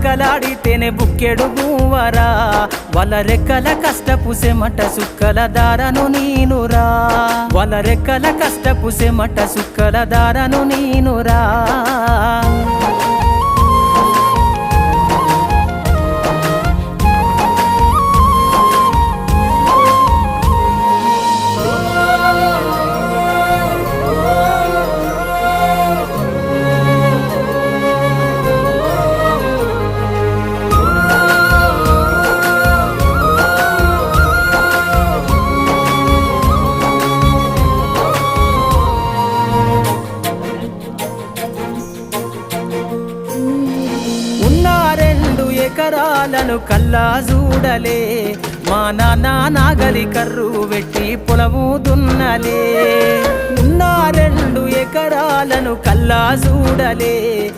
రెక్కలాడితేనే బుక్కెడు గువ్వరా వాళ్ళ రెక్కల కష్టపు సెమట సుక్కల దారను నీనురా వాళ్ళ రెక్కల కష్టపు సెమట సుక్కల దారను నీనురా ఎకరాలను కల్లా చూడలే మా నాన్న నాగలి కర్రు వెట్టి పొలము దున్నలే ఉన్న 2 ఎకరాలను కల్లా చూడలే